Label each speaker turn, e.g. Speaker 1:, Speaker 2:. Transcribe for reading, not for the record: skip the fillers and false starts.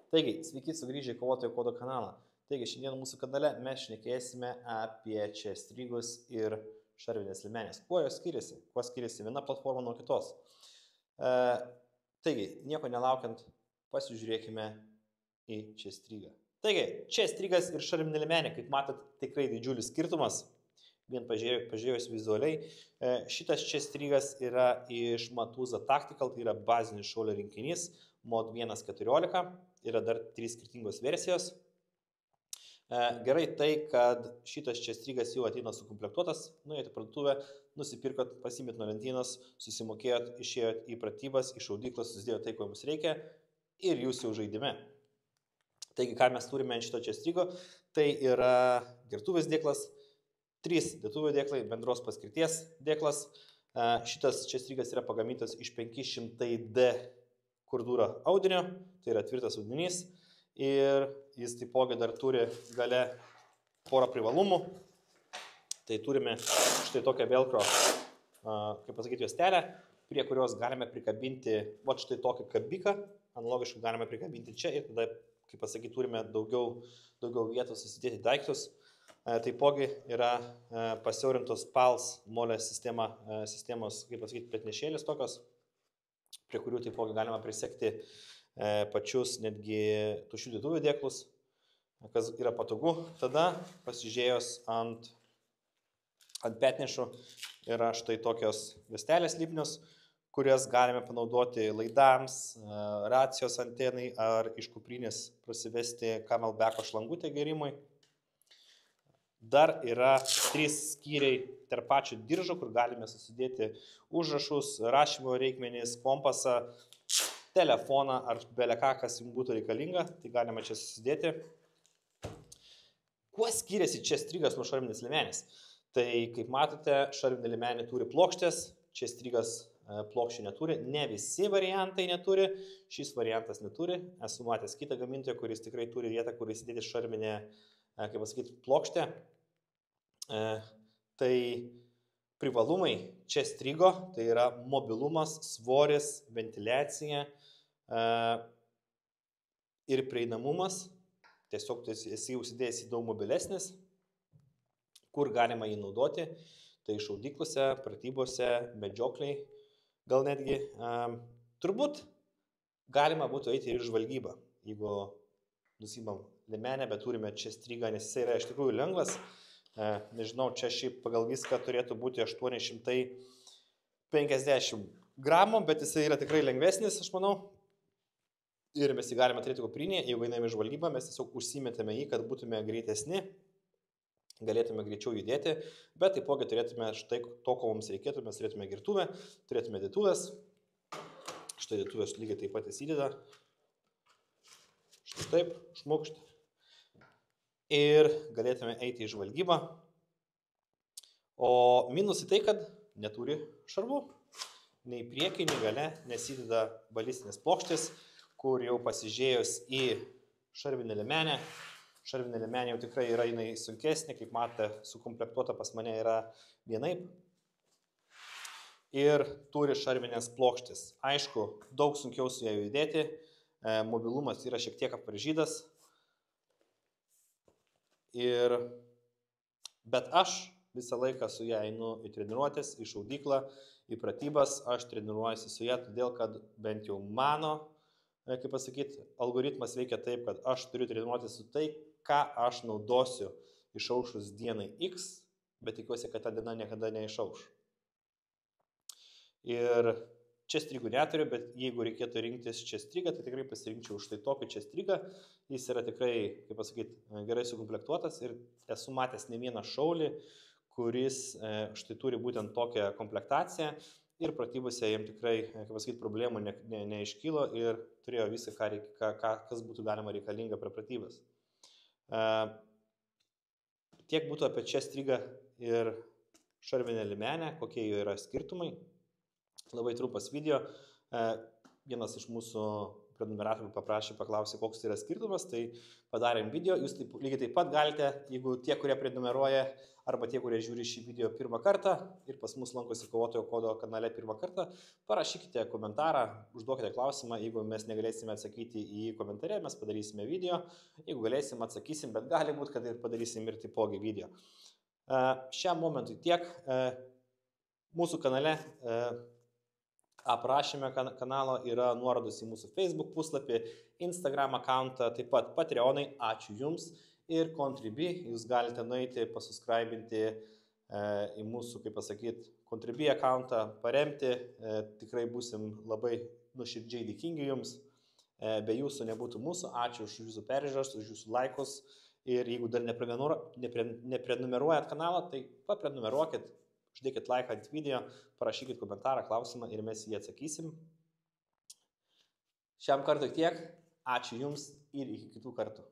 Speaker 1: Taigi, sveiki sugrįžę į Kovotojo kodo kanalą. Taigi, šiandien mūsų kanale mes šnekėsime apie chest rigus ir šarvinės liemenės. Kuo jos skiriasi? Kuo skiriasi viena platforma nuo kitos? Taigi, nieko nelaukiant, pasižiūrėkime į chest rigą. Taigi, chest rigas ir šarvinė liemenė, kaip matot, tikrai didžiulis skirtumas. Vien pažiūrėjus vizualiai, šitas chest rigas yra iš Matuza Tactical, tai yra bazinis šaulio rinkinys, mod 1.14, yra dar 3 skirtingos versijos. Gerai tai, kad šitas chest rigas jau ateina sukomplektuotas, nuėjote parduotuvę, nusipirkot, pasimėt nuo lentynos, susimokėjot, išėjot į pratybas, į šaudyklą, susidėjot tai, ko jums reikia ir jūs jau žaidime. Taigi, ką mes turime ant šito chest rigo, tai yra gertuvės dėklas, 3 dėtuvių dėklai, bendros paskirties dėklas. Šitas chest rigas yra pagamintas iš 500D kordūro audinio, tai yra tvirtas audinys ir jis taipogi dar turi gale porą privalumų. Tai turime štai tokią velcro, kaip pasakyti, juostelę, prie kurios galime prikabinti štai tokį kabiką, analogiškai galime prikabinti čia ir tada, kaip pasakyti, turime daugiau vietos susidėti daiktus. Taipogi yra pasiaurintos PALS molės sistemos, kaip pasakyti, petnešėlis tokios, prie kurių taipogi galima prisekti pačius netgi tušių dėtuvių dėklus, kas yra patogu. Tada pasižiūrėjus ant petnešų yra štai tokios juostelės lipnios, kurias galime panaudoti laidams, racijos antenai ar iš kuprinės prasivesti Camelbacko šlangutę gerimui. Dar yra 3 skyriai tarp pačio diržo, kur galime susidėti užrašus, rašymo reikmenys, kompasą, telefoną ar beleką, kas jums būtų reikalinga. Tai galima čia susidėti. Kuo skiriasi chest rigas nuo šarvinės liemenės? Tai, kaip matote, šarvinė liemenė turi plokštės, chest rigas plokščių neturi. Ne visi variantai neturi. Šis variantas neturi. Esu matęs kitą gamintoją, kuris tikrai turi vietą, kur įsidėti šarvinę, kaip pasakyti, plokštę. Tai privalumai chest rigo, tai yra mobilumas, svoris, ventiliacija ir prieinamumas. Tiesiog esi užsidėjęs į daug mobilesnis, kur galima jį naudoti. Tai šaudyklose, pratybose, medžiokliai, gal netgi. Turbūt galima būtų eiti ir žvalgybą, jeigu nusimam liemenę, bet turime chest rigą, nes jis yra iš tikrųjų lengvas. Nežinau, čia šiaip pagal viską turėtų būti 850 gramų, bet jis yra tikrai lengvesnis, aš manau. Ir mes jį galime turėti kuprinėje, jeigu einame į žvalgybą, mes tiesiog užsimetėme jį, kad būtume greitesni, galėtume greičiau judėti, bet taipogi turėtume štai to, ko mums reikėtų, mes turėtume gertuvę, turėtume dėtuvės. Štai dėtuvės lygiai taip pat įsideda. Štai taip, šmukšt. Ir galėtume eiti į žvalgybą. O minusai tai, kad neturi šarvų. Nei priekį, nei gale nesideda balistinės plokštės, kur jau pasižiūrėjus į šarvinę liemenę. Šarvinė liemenė jau tikrai yra jinai sunkesnė, kaip matote, sukomplektuota pas mane yra vienaip. Ir turi šarvinės plokštės. Aišku, daug sunkiau su ją judėti. Mobilumas yra šiek tiek apvaržytas. Bet aš visą laiką su ją einu į treniruotės, į šaudyklą, į pratybas. Aš treniruojuosi su ją, todėl kad bent jau mano, kaip pasakyti, algoritmas veikia taip, kad aš turiu treniruoti su tai, ką aš naudosiu išaušus dienai X, bet tikiuosi, kad ta diena niekada neišauš. Ir chest rigų neturiu, bet jeigu reikėtų rinktis chest rigą, tai tikrai pasirinkčiau štai tokį chest rigą. Jis yra tikrai, kaip pasakyti, gerai sukomplektuotas ir esu matęs ne vieną šaulį, kuris štai turi būtent tokią komplektaciją ir pratybose jam tikrai, kaip pasakyti, problemų neiškilo ir turėjo visą, kas būtų galima reikalinga prie pratybas. Tiek būtų apie chest rigą ir šarvinę liemenę, kokie jų yra skirtumai. Labai trumpas video. Vienas iš mūsų prenumeratorių paklausė, koks yra skirtumas, tai padarėm video. Jūs lygiai taip pat galite, jeigu tie, kurie prenumeruoja, arba tie, kurie žiūri šį video pirmą kartą ir pas mus lankosi Kovotojo kodo kanale pirmą kartą, parašykite komentarą, užduokite klausimą, jeigu mes negalėsime atsakyti į komentarę, mes padarysime video, jeigu galėsim, atsakysim, bet gali būti, kad ir padarysim ir taipogi video. Šiam momentui tiek. Mūsų kanale aprašyme kanalo yra nuorodos į mūsų Facebook puslapį, Instagram akauntą, taip pat Patreonai, ačiū Jums, ir Contribui, jūs galite nueiti, pasubscribinti į mūsų, kaip pasakyti, Contribui akauntą, paremti, tikrai būsim labai nuoširdžiai dėkingi Jums, be Jūsų nebūtų mūsų, ačiū už Jūsų peržiūras, už Jūsų laikus, ir jeigu dar neprenumeruojat kanalą, tai paprenumeruokit, uždėkit laiką ant video, parašykit komentarą, klausimą ir mes jį atsakysim. Šiam kartui tiek, ačiū Jums ir iki kitų kartų.